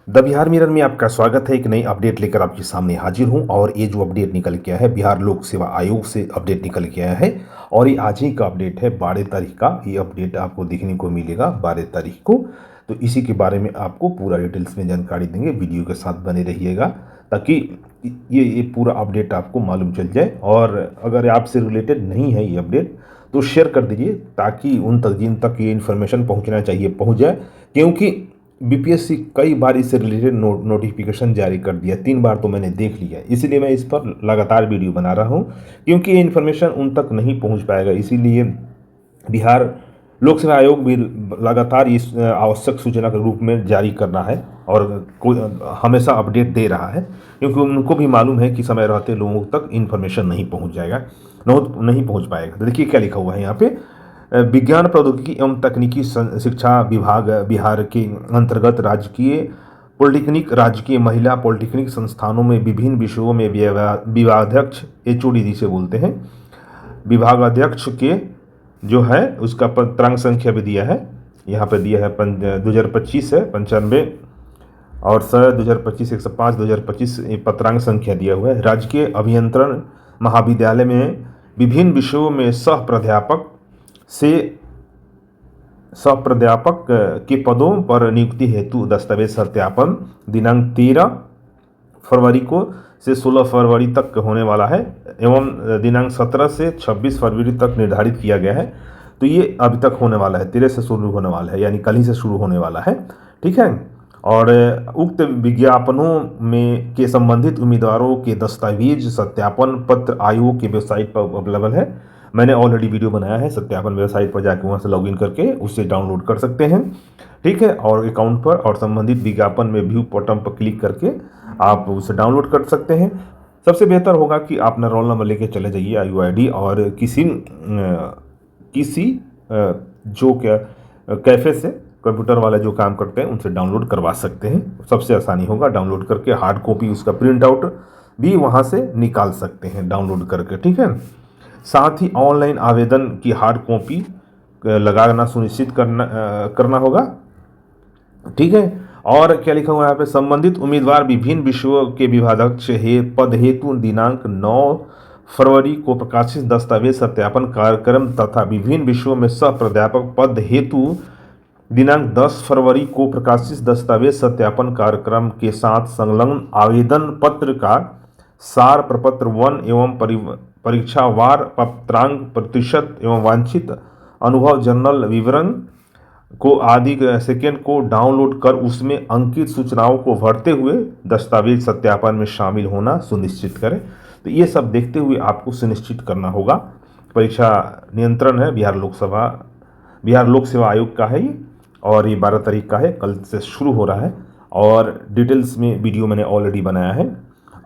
The Bihar mirror में आपका स्वागत है। एक नई अपडेट लेकर आपके सामने हाजिर हूं और ये जो अपडेट निकल के आया है बिहार लोक सेवा आयोग से अपडेट निकल के आया है और ये आज ही का अपडेट है 12 तारीख का। ये अपडेट आपको देखने को मिलेगा 12 तारीख को। तो इसी के बारे में आपको पूरा डिटेल्स में जानकारी देंगे, वीडियो के साथ बने रहिएगा ताकि ये पूरा अपडेट आपको मालूम चल जाए। और अगर आपसे रिलेटेड नहीं है ये अपडेट तो शेयर कर दीजिए ताकि उन तक जिन तक ये इन्फॉर्मेशन पहुंचना चाहिए पहुंच जाए, क्योंकि बीपीएससी कई बार इससे रिलेटेड नोटिफिकेशन जारी कर दिया, 3 बार तो मैंने देख लिया। इसीलिए मैं इस पर लगातार वीडियो बना रहा हूं, क्योंकि ये इन्फॉर्मेशन उन तक नहीं पहुंच पाएगा। इसीलिए बिहार लोक सेवा आयोग भी लगातार इस आवश्यक सूचना के रूप में जारी कर रहा है और हमेशा अपडेट दे रहा है, क्योंकि उनको भी मालूम है कि समय रहते लोगों तक इन्फॉर्मेशन नहीं पहुंच जाएगा, नहीं पहुंच पाएगा। तो देखिए क्या लिखा हुआ है यहाँ पे। विज्ञान प्रौद्योगिकी एवं तकनीकी शिक्षा विभाग बिहार के अंतर्गत राजकीय पॉलिटेक्निक, राजकीय महिला पॉलिटेक्निक संस्थानों में विभिन्न विषयों में विभागाध्यक्ष एचओडी जिसे बोलते हैं, विभागाध्यक्ष के जो है उसका पत्रांक संख्या भी दिया है। यहाँ पे दिया है 2025 है 95 और 2025 105 2025 पत्रांक संख्या दिया हुआ है। राजकीय अभियंत्रण महाविद्यालय में विभिन्न विषयों में सह प्राध्यापक के पदों पर नियुक्ति हेतु दस्तावेज सत्यापन दिनांक 13 फरवरी को से 16 फरवरी तक होने वाला है एवं दिनांक 17 से 26 फरवरी तक निर्धारित किया गया है। तो ये अभी तक होने वाला है, 13 से शुरू होने वाला है, यानी कल ही से शुरू होने वाला है। ठीक है। और उक्त विज्ञापनों में के संबंधित उम्मीदवारों के दस्तावेज सत्यापन पत्र आयोग की वेबसाइट पर अवेलेबल है। मैंने ऑलरेडी वीडियो बनाया है, सत्यापन वेबसाइट पर जाकर वहाँ से लॉगिन करके उससे डाउनलोड कर सकते हैं। ठीक है। और अकाउंट पर और संबंधित विज्ञापन में व्यू बटन पर क्लिक करके आप उसे डाउनलोड कर सकते हैं। सबसे बेहतर होगा कि आप अपना रोल नंबर लेके चले जाइए, IUID, और किसी जो क्या कैफ़े से कंप्यूटर वाले जो काम करते हैं उनसे डाउनलोड करवा सकते हैं। सबसे आसानी होगा डाउनलोड करके, हार्ड कॉपी उसका प्रिंट आउट भी वहाँ से निकाल सकते हैं डाउनलोड करके। ठीक है। साथ ही ऑनलाइन आवेदन की हार्ड कॉपी लगाना सुनिश्चित करना होगा। ठीक है। और क्या लिखा हुआ है यहाँ पे, संबंधित उम्मीदवार विभिन्न विषयों के विभागाध्यक्ष पद हेतु दिनांक 9 फरवरी को प्रकाशित दस्तावेज सत्यापन कार्यक्रम तथा विभिन्न विषयों में सह प्राध्यापक पद हेतु दिनांक 10 फरवरी को प्रकाशित दस्तावेज सत्यापन कार्यक्रम के साथ संलग्न आवेदन पत्र का सार प्रपत्र 1 एवं परीक्षावार पत्रांक प्रतिशत एवं वांछित अनुभव जर्नल विवरण को आदि सेकेंड को डाउनलोड कर उसमें अंकित सूचनाओं को भरते हुए दस्तावेज सत्यापन में शामिल होना सुनिश्चित करें। तो ये सब देखते हुए आपको सुनिश्चित करना होगा। परीक्षा नियंत्रण है बिहार लोक सेवा आयोग का है ये, और ये 12 तारीख का है, कल से शुरू हो रहा है। और डिटेल्स में वीडियो मैंने ऑलरेडी बनाया है,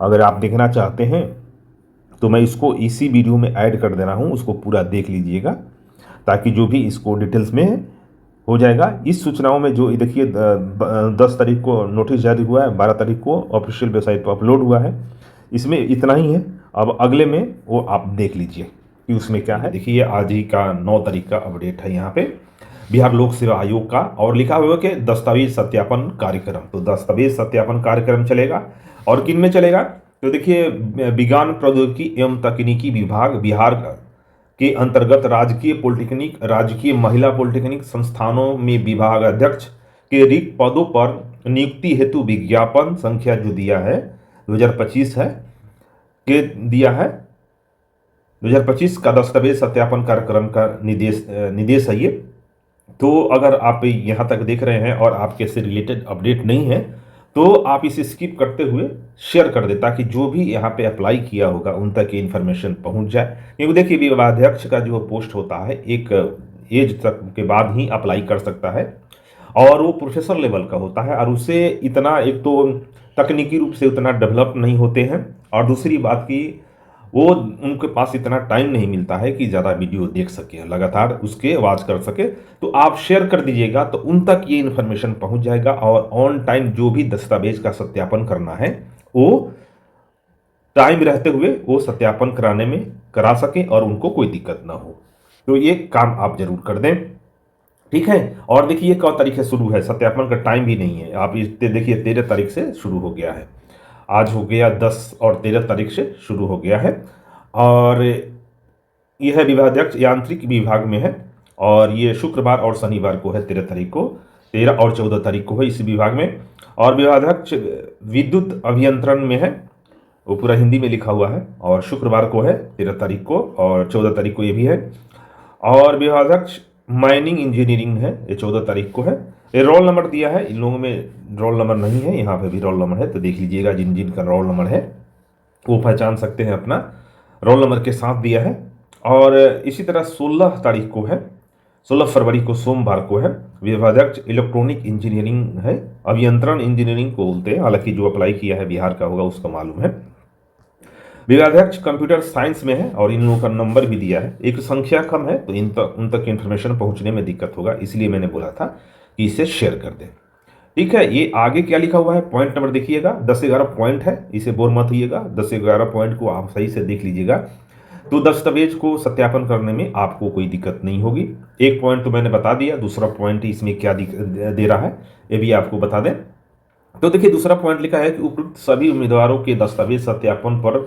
अगर आप देखना चाहते हैं तो मैं इसको इसी वीडियो में ऐड कर दे रहा हूँ, उसको पूरा देख लीजिएगा ताकि जो भी इसको डिटेल्स में हो जाएगा। इस सूचनाओं में जो देखिए 10 तारीख को नोटिस जारी हुआ है, 12 तारीख को ऑफिशियल वेबसाइट पर अपलोड हुआ है, इसमें इतना ही है। अब अगले में वो आप देख लीजिए कि उसमें क्या है। देखिए आज ही का 9 तारीख का अपडेट है यहाँ पे बिहार लोक सेवा आयोग का, और लिखा हुआ है कि दस्तावेज सत्यापन कार्यक्रम। तो दस्तावेज सत्यापन कार्यक्रम चलेगा और किन में चलेगा, तो देखिए विज्ञान प्रौद्योगिकी एवं तकनीकी विभाग बिहार के अंतर्गत राजकीय पॉलिटेक्निक, राजकीय महिला पॉलिटेक्निक संस्थानों में विभागाध्यक्ष के रिक्त पदों पर नियुक्ति हेतु विज्ञापन संख्या जो दिया है 2025 है के दिया है 2025 का दस्तावेज सत्यापन कार्यक्रम का निर्देश है ये। तो अगर आप यहाँ तक देख रहे हैं और आपके से रिलेटेड अपडेट नहीं है तो आप इसे स्किप करते हुए शेयर कर दें ताकि जो भी यहाँ पे अप्लाई किया होगा उन तक ये इन्फॉर्मेशन पहुँच जाए। क्योंकि देखिए विभागाध्यक्ष का जो पोस्ट होता है एक एज तक के बाद ही अप्लाई कर सकता है और वो प्रोफेसर लेवल का होता है, और उसे इतना एक तो तकनीकी रूप से उतना डेवलप नहीं होते हैं, और दूसरी बात की वो उनके पास इतना टाइम नहीं मिलता है कि ज़्यादा वीडियो देख सके, लगातार उसके वॉच कर सके। तो आप शेयर कर दीजिएगा तो उन तक ये इन्फॉर्मेशन पहुंच जाएगा, और ऑन टाइम जो भी दस्तावेज का सत्यापन करना है वो टाइम रहते हुए वो सत्यापन कराने में करा सके और उनको कोई दिक्कत ना हो। तो ये काम आप जरूर कर दें। ठीक है। और देखिए ये कब तारीख से शुरू है, सत्यापन का टाइम भी नहीं है, आप इस देखिए 13 तारीख से शुरू हो गया है। आज हो गया 10 और 13 तारीख से शुरू हो गया है। और यह विभागाध्यक्ष यांत्रिक विभाग में है, और ये शुक्रवार और शनिवार को है, 13 तारीख को, 13 और 14 तारीख को है इस विभाग में। और विभागाध्यक्ष विद्युत अभियंत्रण में है, वो पूरा हिंदी में लिखा हुआ है, और शुक्रवार को है 13 तारीख को, और 14 तारीख को ये भी है। और विभागाध्यक्ष माइनिंग इंजीनियरिंग है, ये 14 तारीख को है। ये रोल नंबर दिया है, इन लोगों में रोल नंबर नहीं है, यहाँ पे भी रोल नंबर है, तो देख लीजिएगा जिन जिन का रोल नंबर है वो पहचान सकते हैं, अपना रोल नंबर के साथ दिया है। और इसी तरह 16 तारीख को है, 16 फरवरी को सोमवार को है, विभागाध्यक्ष इलेक्ट्रॉनिक इंजीनियरिंग है, अभियंत्रण इंजीनियरिंग को बोलते हैं, हालांकि जो अप्लाई किया है बिहार का होगा उसका मालूम है। विभागाध्यक्ष कंप्यूटर साइंस में है, और इन लोगों का नंबर भी दिया है, एक संख्या कम है तो उन तक इन्फॉर्मेशन पहुंचने में दिक्कत होगा, इसलिए मैंने बोला था कि इसे शेयर कर दें। ठीक है, ये आगे क्या लिखा हुआ है, पॉइंट नंबर देखिएगा, 10 से 11 पॉइंट है, इसे बोर मत होइएगा, 10 से 11 पॉइंट को आप सही से देख लीजिएगा, तो दस्तावेज को सत्यापन करने में आपको कोई दिक्कत नहीं होगी। एक पॉइंट तो मैंने बता दिया, दूसरा पॉइंट इसमें क्या दे रहा है ये भी आपको बता दें। तो देखिए दूसरा पॉइंट लिखा है कि उपयुक्त सभी उम्मीदवारों के दस्तावेज सत्यापन पर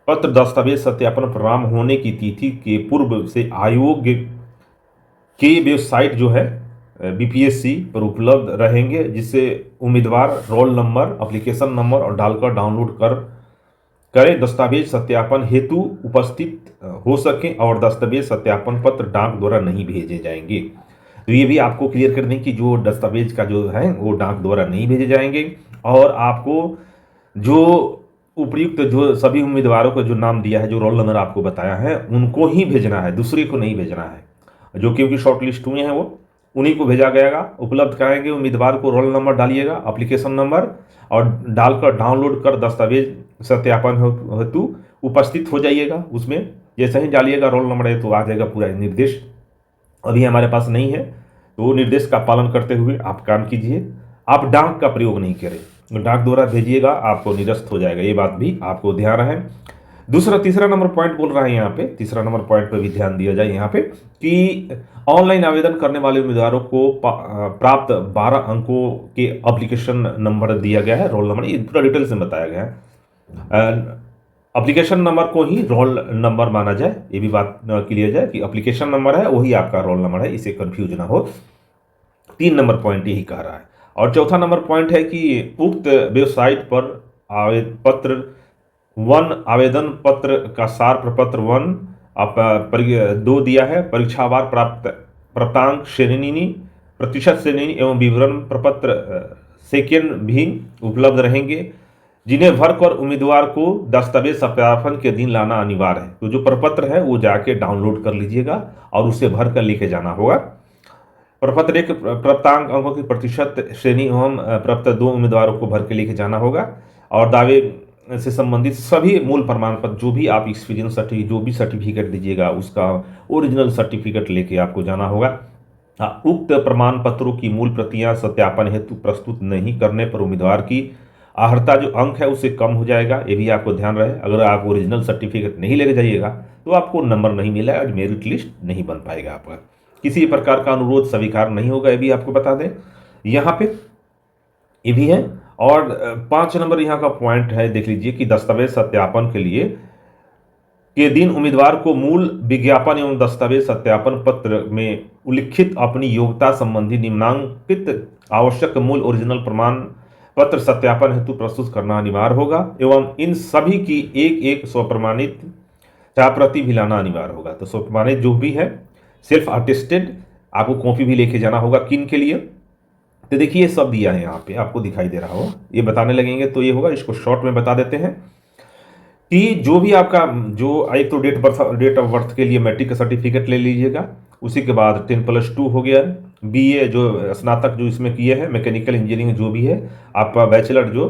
पत्र दस्तावेज सत्यापन प्रारंभ होने की तिथि के पूर्व से आयोग की वेबसाइट जो है बीपीएससी पर उपलब्ध रहेंगे, जिससे उम्मीदवार रोल नंबर, एप्लीकेशन नंबर और डालकर डाउनलोड करें, दस्तावेज सत्यापन हेतु उपस्थित हो सकें, और दस्तावेज सत्यापन पत्र डाक द्वारा नहीं भेजे जाएंगे। तो ये भी आपको क्लियर कर दें कि जो दस्तावेज का जो है वो डाक द्वारा नहीं भेजे जाएंगे, और आपको जो उपयुक्त जो सभी उम्मीदवारों को जो नाम दिया है, जो रोल नंबर आपको बताया है, उनको ही भेजना है, दूसरे को नहीं भेजना है। जो क्योंकि शॉर्ट लिस्ट हुए हैं वो उन्हीं को भेजा गएगा। उपलब्ध कराएंगे उम्मीदवार को रोल नंबर डालिएगा, एप्लीकेशन नंबर, और डालकर डाउनलोड कर दस्तावेज सत्यापन हेतु उपस्थित हो जाइएगा। उसमें जैसे ही डालिएगा रोल नंबर है तो आ जाएगा पूरा निर्देश, अभी हमारे पास नहीं है, तो वो निर्देश का पालन करते हुए आप काम कीजिए। आप डाक का प्रयोग नहीं करें, डाक द्वारा भेजिएगा, आपको निरस्त हो जाएगा, ये बात भी आपको ध्यान रहे। तीसरा नंबर पॉइंट बोल रहा है यहाँ पे, तीसरा नंबर पॉइंट पे भी ध्यान दिया जाए यहाँ पे कि ऑनलाइन आवेदन करने वाले उम्मीदवारों को प्राप्त 12 अंकों के एप्लीकेशन नंबर दिया गया है, रोल नंबर, ये पूरा डिटेल से बताया गया है। एप्लीकेशन नंबर को ही रोल नंबर माना जाए, ये भी बात क्लियर जाए कि एप्लीकेशन नंबर है वही आपका रोल नंबर है, इसे कंफ्यूज ना हो। 3 नंबर पॉइंट यही कह रहा है। और चौथा नंबर पॉइंट है कि उक्त वेबसाइट पर पत्र 1 आवेदन पत्र का सार प्रपत्र 1 आप 2 दिया है, परीक्षावार प्राप्तांक श्रेणी, प्रतिशत श्रेणी एवं विवरण प्रपत्र सेकेंड भी उपलब्ध रहेंगे, जिन्हें भरकर उम्मीदवार को दस्तावेज सत्यापन के दिन लाना अनिवार्य है। तो जो प्रपत्र है वो जाके डाउनलोड कर लीजिएगा और उसे भर कर लेके जाना होगा। प्रपत्र 1 प्राप्तांक अंकों की प्रतिशत श्रेणी एवं प्रपत्र 2 उम्मीदवारों को भर के लेके जाना होगा, और दावे से संबंधित सभी मूल प्रमाण पत्र, जो भी आप एक्सपीरियंस सर्टिफिकेट, जो भी सर्टिफिकेट दीजिएगा उसका ओरिजिनल सर्टिफिकेट लेके आपको जाना होगा। उक्त प्रमाण पत्रों की मूल प्रतियां सत्यापन हेतु प्रस्तुत नहीं करने पर उम्मीदवार की अर्हता जो अंक है उससे कम हो जाएगा, ये भी आपको ध्यान रहे। अगर आप ओरिजिनल सर्टिफिकेट नहीं लेके जाइएगा तो आपको नंबर नहीं मिलेगा, मेरिट लिस्ट नहीं बन पाएगा आपका, किसी प्रकार का अनुरोध स्वीकार नहीं होगा, ये भी आपको बता दें यहाँ पे, ये भी है। और 5 नंबर यहाँ का पॉइंट है, देख लीजिए कि दस्तावेज सत्यापन के दिन उम्मीदवार को मूल विज्ञापन एवं दस्तावेज सत्यापन पत्र में उल्लिखित अपनी योग्यता संबंधी निम्नांकित आवश्यक मूल ओरिजिनल प्रमाण पत्र सत्यापन हेतु प्रस्तुत करना अनिवार्य होगा, एवं इन सभी की एक स्वप्रमाणित प्रति भी लाना अनिवार्य होगा। तो स्वप्रमाणित जो भी है, सेल्फ अटेस्टेड, आपको कॉपी भी लेके जाना होगा। किन के लिए, तो देखिए सब दिया है यहाँ पे, आपको दिखाई दे रहा हो, ये बताने लगेंगे तो ये होगा, इसको शॉर्ट में बता देते हैं कि जो भी आपका जो एक तो डेट ऑफ बर्थ के लिए मैट्रिक का सर्टिफिकेट ले लीजिएगा, उसी के बाद 10+2 हो गया, बीए जो स्नातक जो इसमें किए हैं, मैकेनिकल इंजीनियरिंग जो भी है, आपका बैचलर जो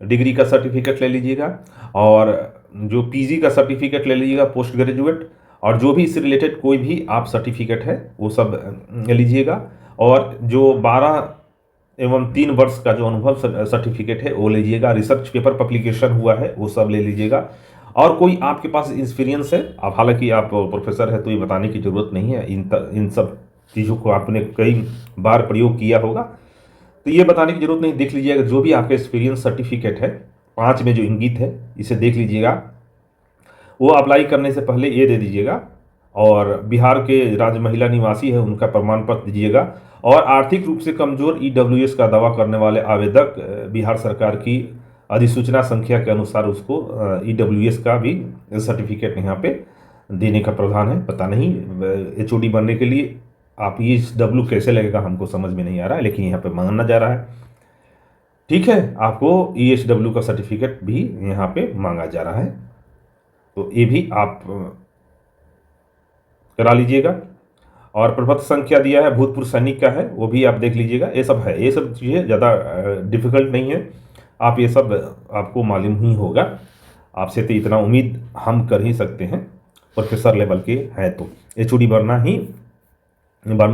डिग्री का सर्टिफिकेट ले लीजिएगा, और जो पीजी का सर्टिफिकेट ले लीजिएगा, पोस्ट ग्रेजुएट, और जो भी इससे रिलेटेड कोई भी आप सर्टिफिकेट है वो सब लीजिएगा, और जो 12 एवं 3 वर्ष का जो अनुभव सर्टिफिकेट है वो लीजिएगा, रिसर्च पेपर पब्लिकेशन हुआ है वो सब ले लीजिएगा, और कोई आपके पास एक्सपीरियंस है, आप हालांकि आप प्रोफेसर है तो ये बताने की ज़रूरत नहीं है, इन सब चीज़ों को आपने कई बार प्रयोग किया होगा, तो ये बताने की जरूरत नहीं। देख लीजिएगा जो भी आपका एक्सपीरियंस सर्टिफिकेट है 5 में जो इंगित है, इसे देख लीजिएगा। वो अप्लाई करने से पहले ये दे दीजिएगा, और बिहार के राज्य महिला निवासी है उनका प्रमाण पत्र दीजिएगा। और आर्थिक रूप से कमजोर ईडब्ल्यूएस का दावा करने वाले आवेदक बिहार सरकार की अधिसूचना संख्या के अनुसार उसको ईडब्ल्यूएस का भी सर्टिफिकेट यहाँ पे देने का प्रावधान है। पता नहीं एचओडी बनने के लिए आप ESW कैसे लगेगा, हमको समझ में नहीं आ रहा है, लेकिन यहाँ पे मांगना जा रहा है। ठीक है, आपको ESW का सर्टिफिकेट भी यहाँ पे मांगा जा रहा है, तो ये भी आप करा लीजिएगा। और प्रपत्र संख्या दिया है, भूतपूर्व सैनिक का है, वो भी आप देख लीजिएगा। ये सब है, ये सब चीज़ें ज़्यादा डिफिकल्ट नहीं है, आप ये सब आपको मालूम ही होगा। आपसे तो इतना उम्मीद हम कर ही सकते हैं, प्रोफेसर लेवल के हैं तो एचओडी बनना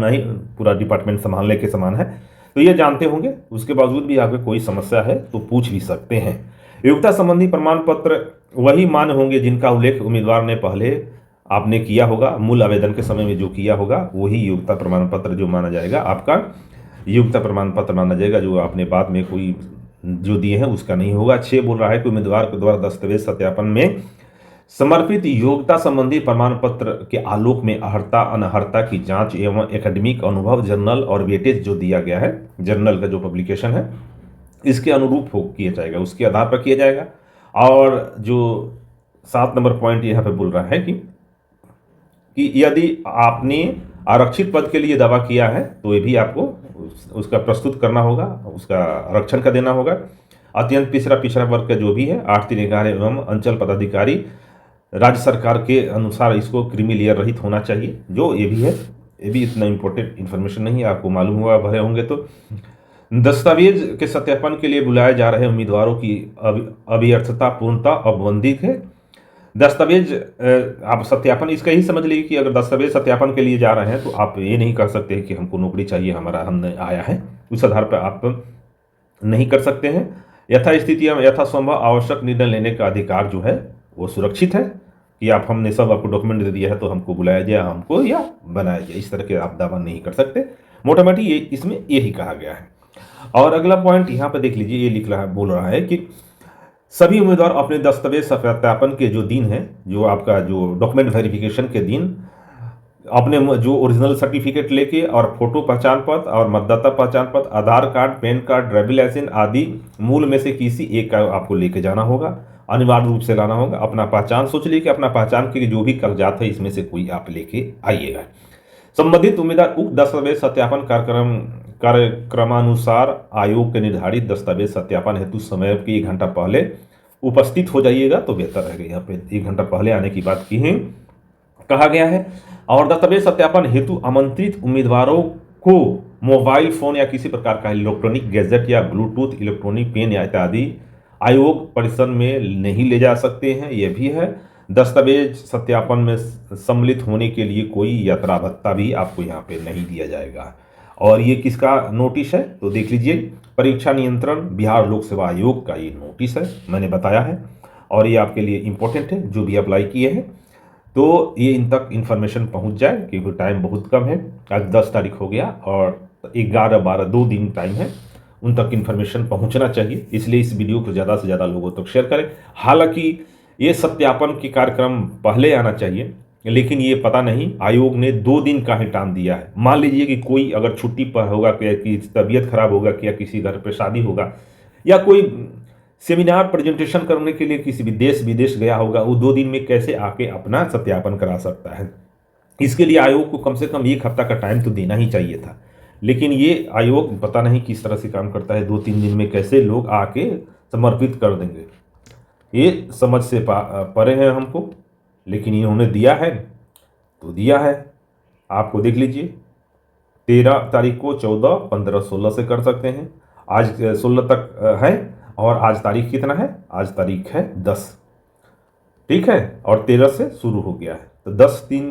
ही पूरा डिपार्टमेंट संभालने के समान है, तो ये जानते होंगे। उसके बावजूद भी आपको कोई समस्या है तो पूछ भी सकते हैं। योग्यता संबंधी प्रमाण पत्र वही मान्य होंगे जिनका उल्लेख उम्मीदवार ने पहले आपने किया होगा, मूल आवेदन के समय में जो किया होगा वही योग्यता प्रमाण पत्र जो माना जाएगा, आपका योग्यता प्रमाण पत्र माना जाएगा। जो आपने बाद में कोई जो दिए हैं उसका नहीं होगा। 6 बोल रहा है कि उम्मीदवार के द्वारा दस्तावेज सत्यापन में समर्पित योग्यता संबंधी प्रमाण पत्र के आलोक में अर्हता अनर्हता की जांच एवं एकेडमिक अनुभव जर्नल और वेटेज जो दिया गया है, जर्नल का जो पब्लिकेशन है, इसके अनुरूप हो किया जाएगा, उसके आधार पर किया जाएगा। और जो 7 नंबर पॉइंट यहाँ पे बोल रहा है कि यदि आपने आरक्षित पद के लिए दावा किया है तो ये भी आपको उसका प्रस्तुत करना होगा, उसका आरक्षण का देना होगा। अत्यंत पिछड़ा वर्ग का जो भी है 8, 3, 11 एवं अंचल पदाधिकारी राज्य सरकार के अनुसार इसको क्रीमी लेयर रहित होना चाहिए, जो ये भी है। ये भी इतना इम्पोर्टेंट इन्फॉर्मेशन नहीं है, आपको मालूम हुआ भरे होंगे। तो दस्तावेज के सत्यापन के लिए बुलाए जा रहे उम्मीदवारों की अभ्यर्थता पूर्णता अवबंधित है। दस्तावेज आप सत्यापन इसका ही समझ लीजिए कि अगर दस्तावेज सत्यापन के लिए जा रहे हैं तो आप ये नहीं कर सकते कि हमको नौकरी चाहिए, हमने आया है, उस आधार पर आप नहीं कर सकते हैं। यथास्थिति में यथासंभव आवश्यक निर्णय लेने का अधिकार जो है वो सुरक्षित है कि आप हमने सब आपको डॉक्यूमेंट दे दिया है तो हमको बुलाया जाए हमको या बनाया जाए, इस तरह के आप दावा नहीं कर सकते। मोटा मोटी ये इसमें यही कहा गया है। और अगला पॉइंट यहाँ पर देख लीजिए, ये लिख रहा है, बोल रहा है कि सभी उम्मीदवार अपने दस्तावेज सत्यापन के जो दिन है, जो आपका जो डॉक्यूमेंट वेरिफिकेशन के दिन, अपने जो ओरिजिनल सर्टिफिकेट लेके और फोटो पहचान पत्र और मतदाता पहचान पत्र, Aadhaar card, PAN card, driving licence आदि मूल में से किसी एक का आपको लेके जाना होगा, अनिवार्य रूप से लाना होगा। अपना पहचान सोच लीजिए कि अपना पहचान के जो भी कागजात है इसमें से कोई आप लेके आइएगा। संबंधित उम्मीदवार उक्त दस्तावेज सत्यापन कार्यक्रमानुसार आयोग के निर्धारित दस्तावेज सत्यापन हेतु समय के 1 घंटा पहले उपस्थित हो जाइएगा तो बेहतर रहेगा। यहाँ पे 1 घंटा पहले आने की बात की है, कहा गया है। और दस्तावेज सत्यापन हेतु आमंत्रित उम्मीदवारों को मोबाइल फोन या किसी प्रकार का इलेक्ट्रॉनिक गैजेट या ब्लूटूथ इलेक्ट्रॉनिक पेन या इत्यादि आयोग परिसर में नहीं ले जा सकते हैं, यह भी है। दस्तावेज सत्यापन में सम्मिलित होने के लिए कोई यात्रा भत्ता भी आपको यहाँ पे नहीं दिया जाएगा। और ये किसका नोटिस है तो देख लीजिए, परीक्षा नियंत्रण बिहार लोक सेवा आयोग का ये नोटिस है, मैंने बताया है। और ये आपके लिए इम्पोर्टेंट है, जो भी अप्लाई किए हैं तो ये इन तक इन्फॉर्मेशन पहुँच जाए, क्योंकि टाइम बहुत कम है। आज 10 तारीख हो गया और 11, 12, 2 दिन टाइम है, उन तक इन्फॉर्मेशन पहुंचना चाहिए। इसलिए इस वीडियो को ज़्यादा से ज़्यादा लोगों तक शेयर करें। हालांकि ये सत्यापन के कार्यक्रम पहले आना चाहिए, लेकिन ये पता नहीं आयोग ने 2 दिन का ही टाइम दिया है। मान लीजिए कि कोई अगर छुट्टी पर होगा, कि तबीयत खराब होगा, या किसी घर पर शादी होगा, या कोई सेमिनार प्रेजेंटेशन करने के लिए किसी देश विदेश गया होगा, वो 2 दिन में कैसे आके अपना सत्यापन करा सकता है। इसके लिए आयोग को कम से कम 1 हफ्ता का टाइम तो देना ही चाहिए था। लेकिन ये आयोग पता नहीं किस तरह से काम करता है, 2-3 दिन में कैसे लोग आके समर्पित कर देंगे, ये समझ से परे है हमको। लेकिन इन्होंने दिया है तो दिया है, आपको देख लीजिए। 13 तारीख को 14, 15, 16 से कर सकते हैं। आज 16 तक है और आज तारीख कितना है, आज तारीख है 10, ठीक है। और 13 से शुरू हो गया है तो 10, 3,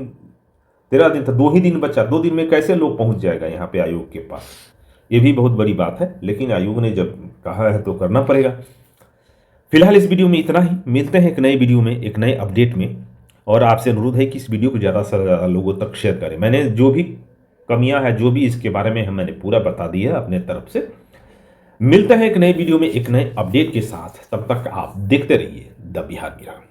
13 दिन था, 2 ही दिन बचा। 2 दिन में कैसे लोग पहुंच जाएगा यहाँ पे आयोग के पास, ये भी बहुत बड़ी बात है। लेकिन आयोग ने जब कहा है तो करना पड़ेगा। फिलहाल इस वीडियो में इतना ही, मिलते हैं एक नए वीडियो में, एक नए अपडेट में। और आपसे अनुरोध है कि इस वीडियो को ज़्यादा से ज़्यादा लोगों तक शेयर करें। मैंने जो भी कमियां हैं, जो भी इसके बारे में मैंने पूरा बता दिया अपने तरफ से। मिलते हैं एक नए वीडियो में एक नए अपडेट के साथ, तब तक आप देखते रहिए द बिहार मिरर।